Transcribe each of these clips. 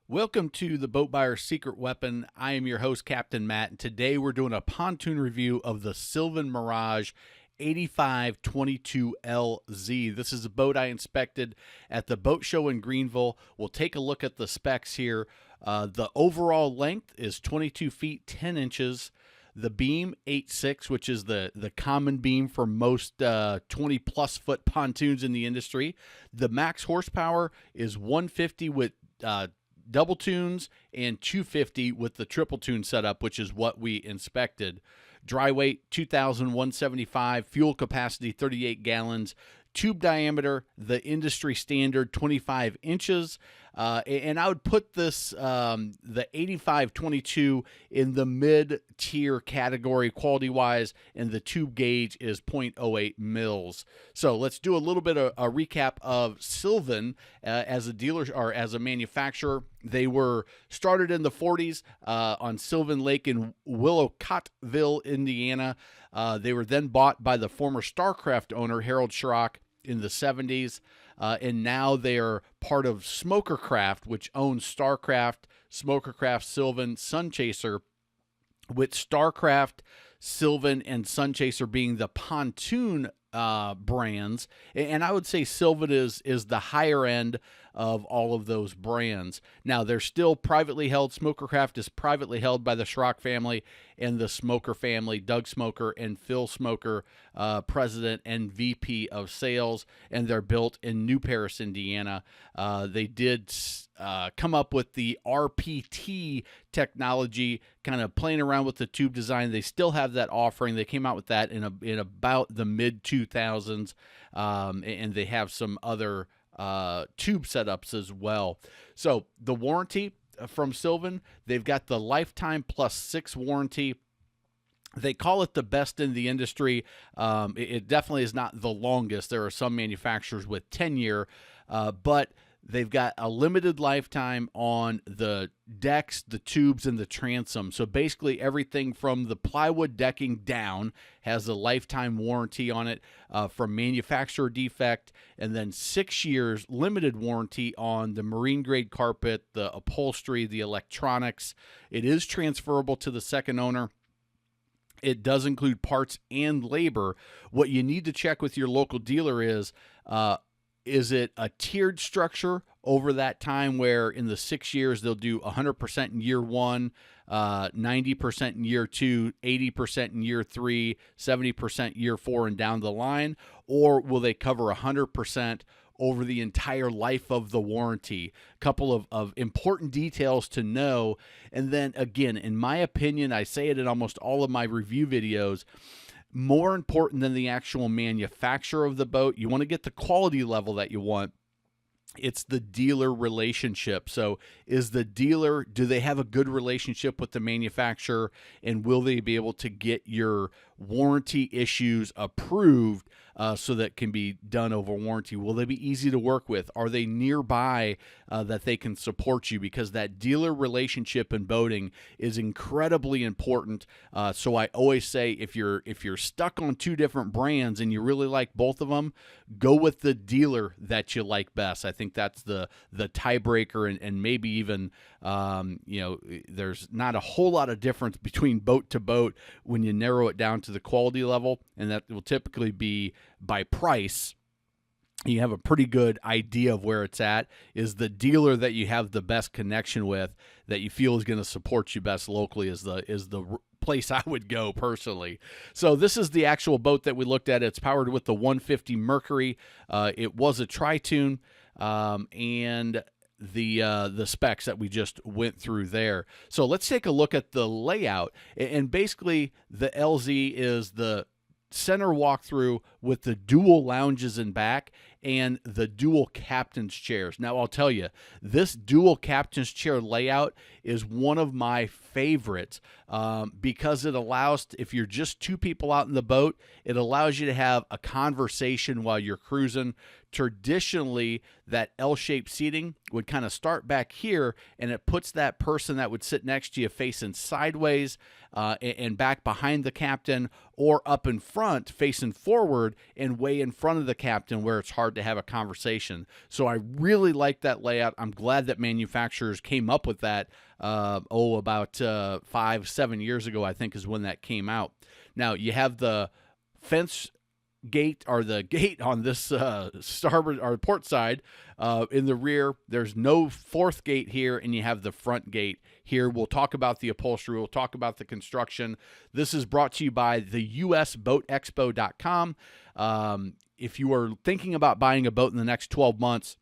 Welcome to the Boat Buyer's Secret Weapon. I am your host, Captain Matt, and today we're doing a pontoon review of the Sylvan Mirage 8522LZ. This is a boat I inspected at the boat show in Greenville. We'll take a look at the specs here. The overall length is 22 feet 10 inches. The beam 8.6, which is the common beam for most 20 plus foot pontoons in the industry. The max horsepower is 150 with double tunes and 250 with the triple tune setup, which is what we inspected. Dry weight 2,175, fuel capacity 38 gallons, tube diameter the industry standard 25 inches, and I would put this the 8522 in the mid-tier category quality-wise, and the tube gauge is 0.08 mils. So let's do a little bit of a recap of Sylvan as a dealer or as a manufacturer. They were started in the 40s on Sylvan Lake in Willowcottville, Indiana. They were then bought by the former Starcraft owner Harold Schrock in the 70s, and now they are part of Smokercraft, which owns Starcraft, Smokercraft, Sylvan, Sunchaser, with Starcraft, Sylvan, and Sunchaser being the pontoon brands. And I would say Sylvan is the higher end of all of those brands. Now, they're still privately held. Smokercraft is privately held by the Schrock family and the Smoker family, Doug Smoker and Phil Smoker, president and VP of sales, and they're built in New Paris, Indiana. They did come up with the RPT technology, kind of playing around with the tube design. They still have that offering. They came out with that in about the mid-2000s, and they have some other tube setups as well. So the warranty from Sylvan, they've got the lifetime plus 6 warranty. They call it the best in the industry. It definitely is not the longest. There are some manufacturers with 10-year, but they've got a limited lifetime on the decks, the tubes, and the transom. So basically everything from the plywood decking down has a lifetime warranty on it from manufacturer defect, and then 6 years limited warranty on the marine grade carpet, the upholstery, the electronics. It is transferable to the second owner. It does include parts and labor. What you need to check with your local dealer is it a tiered structure over that time where in the 6 years they'll do 100% in year 1, 90% in year 2, 80% in year 3, 70% year 4, and down the line? Or will they cover 100% over the entire life of the warranty? A couple of important details to know. And then again, in my opinion, I say it in almost all of my review videos, more important than the actual manufacturer of the boat, you want to get the quality level that you want. It's the dealer relationship. So is the dealer, do they have a good relationship with the manufacturer, and will they be able to get your warranty issues approved so that can be done over warranty? Will they be easy to work with? Are they nearby that they can support you? Because that dealer relationship in boating is incredibly important. So I always say if you're stuck on 2 different brands and you really like both of them, go with the dealer that you like best. I think that's the tiebreaker, and maybe even there's not a whole lot of difference between boat to boat when you narrow it down to the quality level, and that will typically be by price. You have a pretty good idea of where it's at. Is the dealer that you have the best connection with, that you feel is going to support you best locally, is the place I would go personally. So this is the actual boat that we looked at. It's powered with the 150 Mercury. It was a tri-toon, and the specs that we just went through there. So let's take a look at the layout. And basically the LZ is the center walkthrough with the dual lounges in back and the dual captain's chairs. Now, I'll tell you, this dual captain's chair layout is one of my favorites because it allows, if you're just 2 people out in the boat, it allows you to have a conversation while you're cruising, Traditionally, that L-shaped seating would kind of start back here, and it puts that person that would sit next to you facing sideways and back behind the captain, or up in front facing forward and way in front of the captain where it's hard to have a conversation. So I really like that layout. I'm glad that manufacturers came up with that about 5-7 years ago, I think, is when that came out. Now, you have the fence gate, or the gate on this starboard or port side in the rear. There's no fourth gate here, and you have the front gate here. We'll talk about the upholstery. We'll talk about the construction. This is brought to you by the usboatexpo.com. If you are thinking about buying a boat in the next 12 months,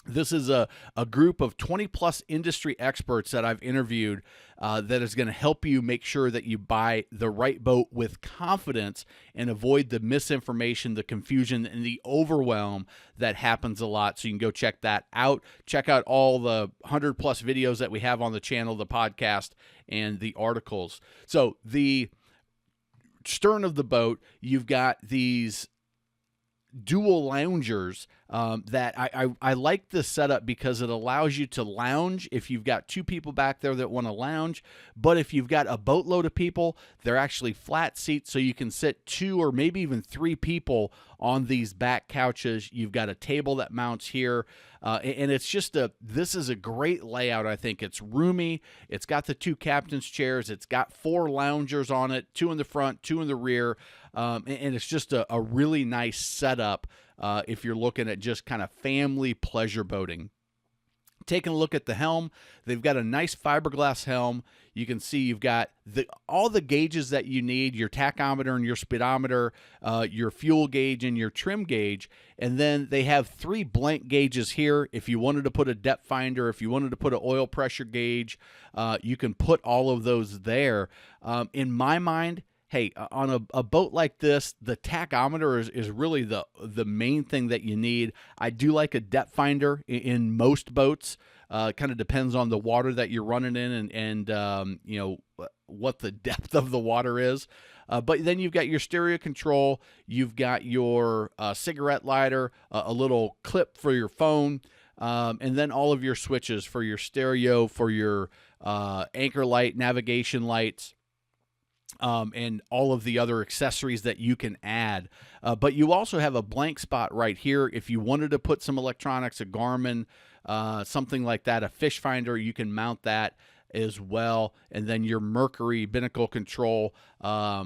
this is a group of 20-plus industry experts that I've interviewed that is going to help you make sure that you buy the right boat with confidence and avoid the misinformation, the confusion, and the overwhelm that happens a lot. So you can go check that out. Check out all the 100-plus videos that we have on the channel, the podcast, and the articles. So the stern of the boat, you've got these dual loungers that I like this setup because it allows you to lounge if you've got two people back there that want to lounge. But if you've got a boatload of people, they're actually flat seats, so you can sit 2 or maybe even 3 people on these back couches. You've got a table that mounts here, and it's just this is a great layout. I think it's roomy. It's got the 2 captain's chairs. It's got 4 loungers on it, 2 in the front, 2 in the rear, and it's just a really nice setup if you're looking at just kind of family pleasure boating. Taking a look at the helm, they've got a nice fiberglass helm. You can see you've got all the gauges that you need, your tachometer and your speedometer, your fuel gauge and your trim gauge. And then they have 3 blank gauges here. If you wanted to put a depth finder, if you wanted to put an oil pressure gauge, you can put all of those there. In my mind, hey, on a boat like this, the tachometer is really the main thing that you need. I do like a depth finder in most boats. Kind of depends on the water that you're running in and you know, what the depth of the water is. But then you've got your stereo control. You've got your cigarette lighter, a little clip for your phone, and then all of your switches for your stereo, for your anchor light, navigation lights, and all of the other accessories that you can add. But you also have a blank spot right here. If you wanted to put some electronics, a Garmin, something like that, a fish finder, you can mount that as well. And then your Mercury binnacle control,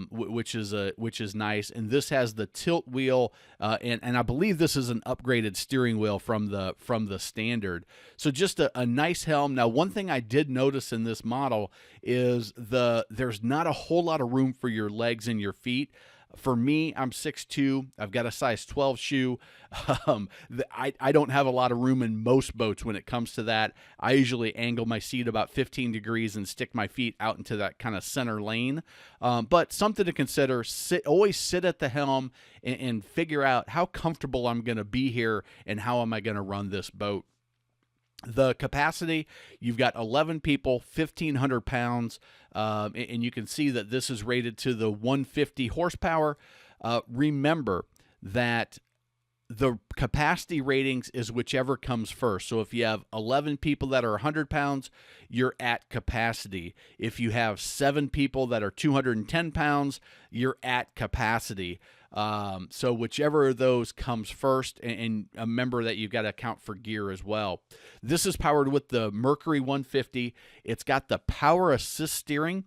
which is nice. And this has the tilt wheel, and I believe this is an upgraded steering wheel from the standard. So just a nice helm. Now, one thing I did notice in this model is there's not a whole lot of room for your legs and your feet. For me, I'm 6'2". I've got a size 12 shoe. I don't have a lot of room in most boats when it comes to that. I usually angle my seat about 15 degrees and stick my feet out into that kind of center lane. But something to consider, always sit at the helm and figure out how comfortable I'm going to be here and how am I going to run this boat. The capacity, you've got 11 people, 1,500 pounds, and you can see that this is rated to the 150 horsepower. Remember that the capacity ratings is whichever comes first. So if you have 11 people that are 100 pounds, you're at capacity. If you have 7 people that are 210 pounds, you're at capacity. So whichever of those comes first, and remember that you've got to account for gear as well. This is powered with the Mercury 150. It's got the power assist steering,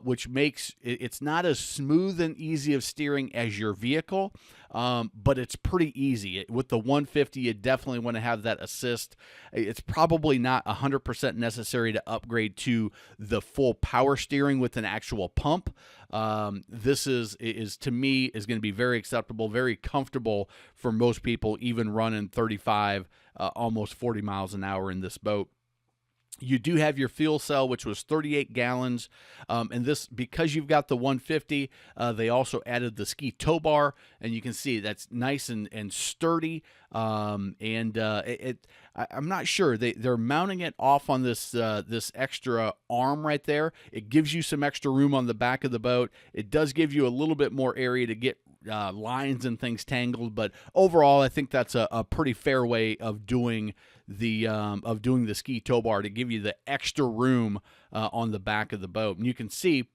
which makes it's not as smooth and easy of steering as your vehicle, but it's pretty easy. With the 150, you definitely want to have that assist. It's probably not 100% necessary to upgrade to the full power steering with an actual pump. This is to me is going to be very acceptable, very comfortable for most people, even running 35, almost 40 miles an hour in this boat. You do have your fuel cell, which was 38 gallons, and this, because you've got the 150, they also added the ski tow bar, and you can see that's nice and sturdy. I'm not sure they're mounting it off on this extra arm right there. It gives you some extra room on the back of the boat. It does give you a little bit more area to get lines and things tangled. But overall, I think that's a pretty fair way of doing the ski tow bar to give you the extra room on the back of the boat. And you can see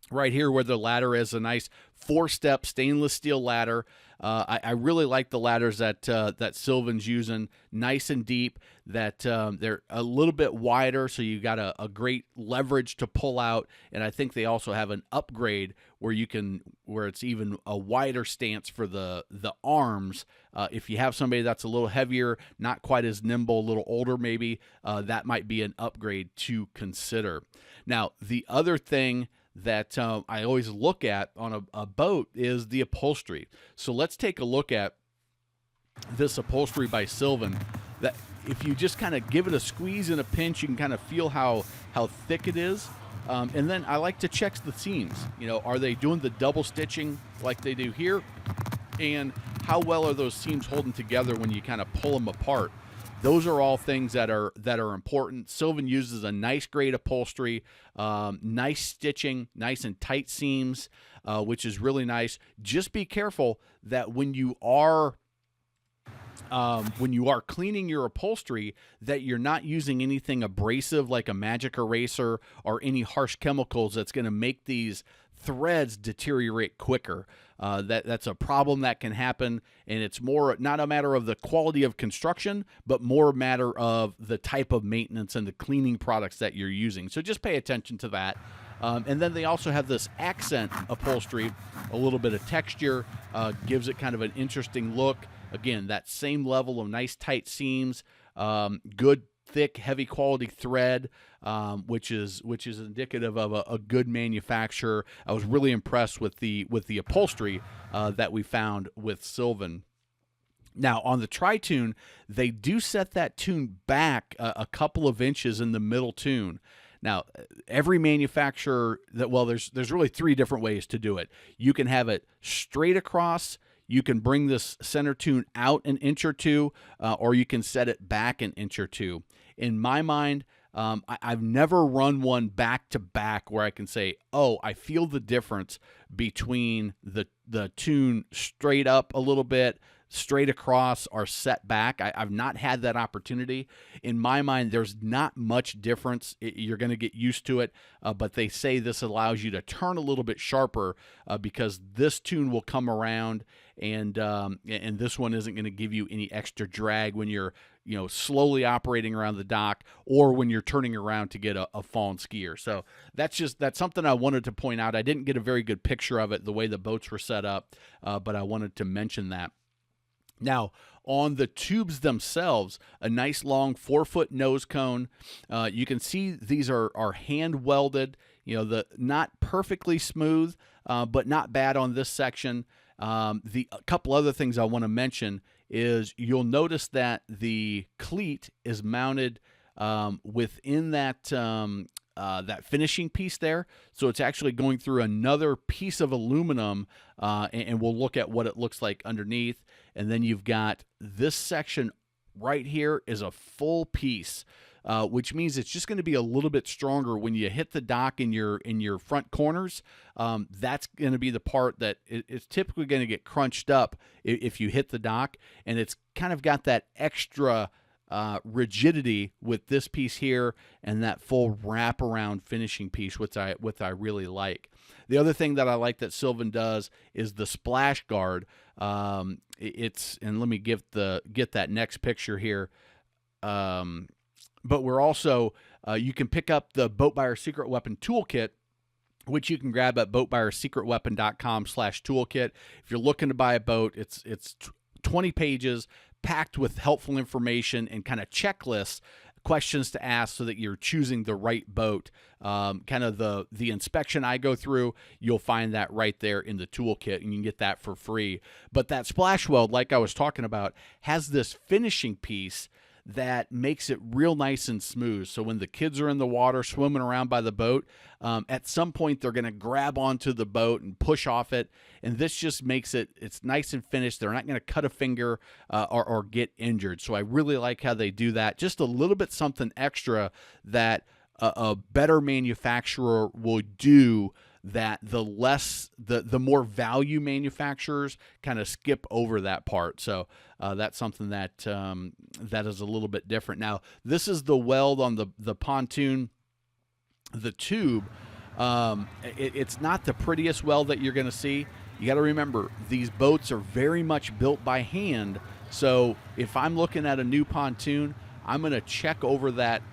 right here where the ladder is, a nice 4-step stainless steel ladder. I really like the ladders that Sylvan's using, nice and deep, that they're a little bit wider, so you got a great leverage to pull out. And I think they also have an upgrade where it's even a wider stance for the arms. If you have somebody that's a little heavier, not quite as nimble, a little older maybe, that might be an upgrade to consider. Now, the other thing that I always look at on a boat is the upholstery. So let's take a look at this upholstery by Sylvan. That if you just kind of give it a squeeze and a pinch, you can kind of feel how thick it is. And then I like to check the seams. Are they doing the double stitching like they do here? And how well are those seams holding together when you kind of pull them apart? Those are all things that are important. Sylvan uses a nice grade upholstery, nice stitching, nice and tight seams, which is really nice. Just be careful that when you are cleaning your upholstery, that you're not using anything abrasive like a magic eraser or any harsh chemicals that's going to make these threads deteriorate quicker. That's a problem that can happen, and it's more not a matter of the quality of construction, but more a matter of the type of maintenance and the cleaning products that you're using. So just pay attention to that. And then they also have this accent upholstery, a little bit of texture, gives it kind of an interesting look. Again, that same level of nice tight seams, good thick, heavy quality thread, which is indicative of a good manufacturer. I was really impressed with the upholstery that we found with Sylvan. Now, on the tri-toon, they do set that toon back a couple of inches in the middle toon. Now, every manufacturer there's really 3 different ways to do it. You can have it straight across. You can bring this center toon out an inch or two, or you can set it back an inch or two. In my mind, I've never run one back to back where I can say, oh, I feel the difference between the toon straight up a little bit, straight across, or set back. I've not had that opportunity. In my mind, there's not much difference. You're going to get used to it, but they say this allows you to turn a little bit sharper because this toon will come around, and this one isn't going to give you any extra drag when you're slowly operating around the dock or when you're turning around to get a fallen skier. So that's something I wanted to point out. I didn't get a very good picture of it the way the boats were set up, but I wanted to mention that. Now, on the tubes themselves, a nice long 4-foot nose cone. You can see these are hand welded. Not perfectly smooth, but not bad on this section. A couple other things I want to mention is you'll notice that the cleat is mounted within that finishing piece there. So it's actually going through another piece of aluminum, and we'll look at what it looks like underneath. And then you've got this section right here is a full piece, which means it's just going to be a little bit stronger when you hit the dock in your front corners. That's going to be the part that it's typically going to get crunched up if you hit the dock, and it's kind of got that extra rigidity with this piece here and that full wraparound finishing piece, which I really like. The other thing that I like that Sylvan does is the splash guard. And let me get that next picture here. But we're also you can pick up the Boat Buyer Secret Weapon Toolkit, which you can grab at boatbuyersecretweapon.com/toolkit. If you're looking to buy a boat, it's 20 pages packed with helpful information and kind of checklists, questions to ask so that you're choosing the right boat. Kind of the inspection I go through, you'll find that right there in the toolkit, and you can get that for free. But that splash weld, like I was talking about, has this finishing piece that makes it real nice and smooth. So when the kids are in the water swimming around by the boat, at some point they're going to grab onto the boat and push off it. And this just makes it's nice and finished. They're not going to cut a finger or get injured. So I really like how they do that. Just a little bit something extra that a better manufacturer will do that the more value manufacturers kind of skip over that part. So that's something that that is a little bit different. Now, this is the weld on the Pontoon, the tube. It's not the prettiest weld that you're going to see. You got to remember, these boats are very much built by hand. So if I'm looking at a new pontoon, I'm going to check over that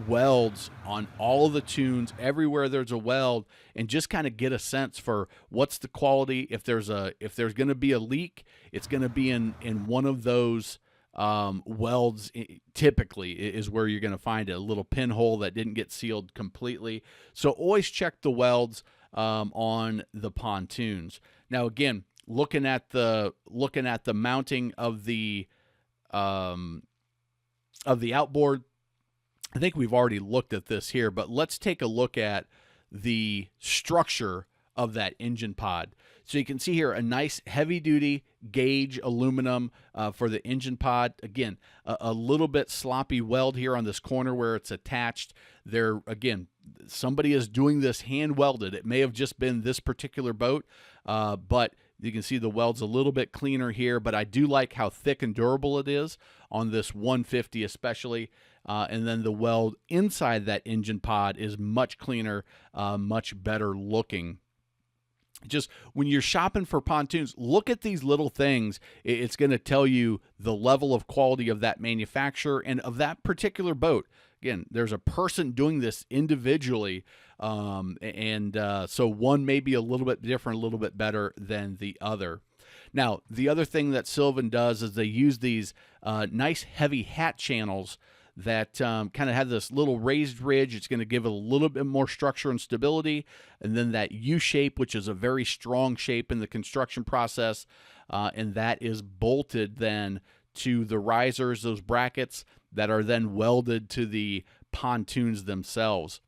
welds on all of the tunes, everywhere there's a weld, and just kind of get a sense for what's the quality. If there's going to be a leak, it's going to be in one of those welds. Typically is where you're going to find a little pinhole that didn't get sealed completely. So always check the welds on the pontoons. Now, again, looking at the mounting of the outboard, I think we've already looked at this here, but let's take a look at the structure of that engine pod. So you can see here a nice heavy-duty gauge aluminum for the engine pod. Again, a little bit sloppy weld here on this corner where it's attached. There, again, somebody is doing this hand-welded. It may have just been this particular boat, but you can see the weld's a little bit cleaner here, but I do like how thick and durable it is on this 150 especially. And then the weld inside that engine pod is much cleaner, much better looking. Just when you're shopping for pontoons, look at these little things. It's going to tell you the level of quality of that manufacturer and of that particular boat. Again, there's a person doing this individually, so one may be a little bit different, a little bit better than the other. Now, the other thing that Sylvan does is they use these nice heavy hat channels that kind of have this little raised ridge. It's going to give it a little bit more structure and stability. And then that U shape, which is a very strong shape in the construction process, and that is bolted then to the risers, those brackets that are then welded to the pontoons themselves.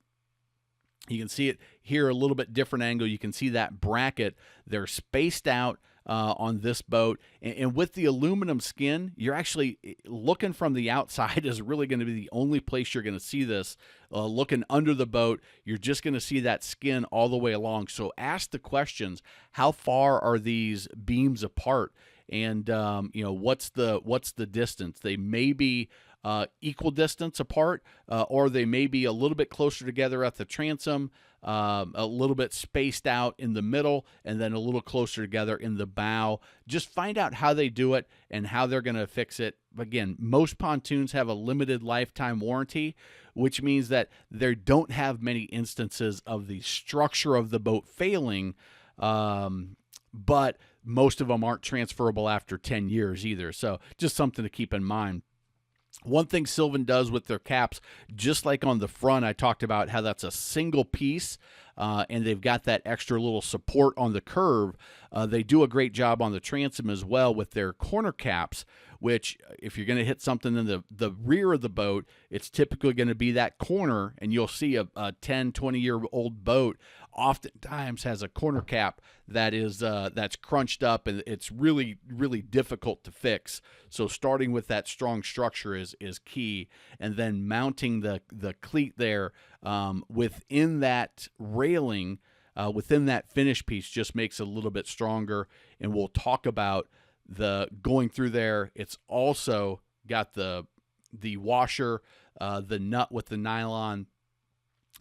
You can see it here a little bit different angle. You can see that bracket. They're spaced out on this boat, and with the aluminum skin, you're actually looking from the outside is really going to be the only place you're going to see this. Looking under the boat, you're just going to see that skin all the way along. So ask the questions: how far are these beams apart, and what's the distance? They may be equal distance apart, or they may be a little bit closer together at the transom, a little bit spaced out in the middle, and then a little closer together in the bow. Just find out how they do it and how they're going to fix it. Again, most pontoons have a limited lifetime warranty, which means that they don't have many instances of the structure of the boat failing, but most of them aren't transferable after 10 years either. So just something to keep in mind. One thing Sylvan does with their caps, just like on the front, I talked about how that's a single piece, and they've got that extra little support on the curve. They do a great job on the transom as well with their corner caps, which if you're going to hit something in the rear of the boat, it's typically going to be that corner, and you'll see a 10, 20-year-old boat oftentimes has a corner cap that is that's crunched up, and it's really, really difficult to fix. So starting with that strong structure is key, and then mounting the cleat there within that railing, within that finish piece, just makes it a little bit stronger. And we'll talk about the going through there. It's also got the washer, the nut with the nylon.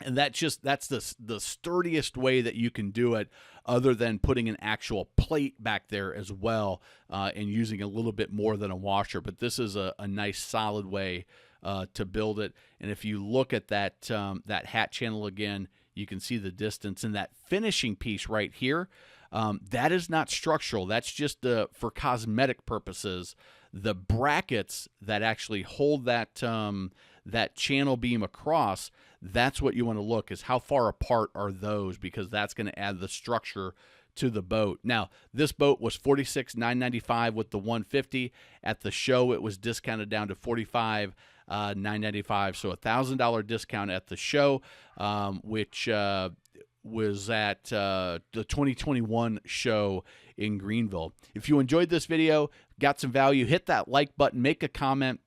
And that's the sturdiest way that you can do it, other than putting an actual plate back there as well, and using a little bit more than a washer. But this is a nice solid way to build it. And if you look at that hat channel again, you can see the distance. And that finishing piece right here, that is not structural. That's just for cosmetic purposes. The brackets that actually hold that channel beam across, that's what you want to look, is how far apart are those, because that's going to add the structure to the boat. Now, this boat was $46,995 with the 150. At the show, it was discounted down to $45,995, so $1,000 discount at the show, which was at the 2021 show in Greenville. If you enjoyed this video, got some value, hit that like button, make a comment.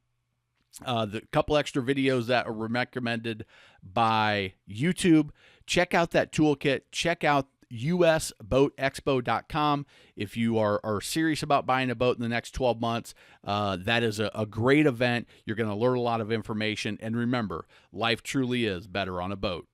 The couple extra videos that are recommended by YouTube. Check out that toolkit. Check out usboatexpo.com. If you are serious about buying a boat in the next 12 months, that is a great event. You're going to learn a lot of information. And remember, life truly is better on a boat.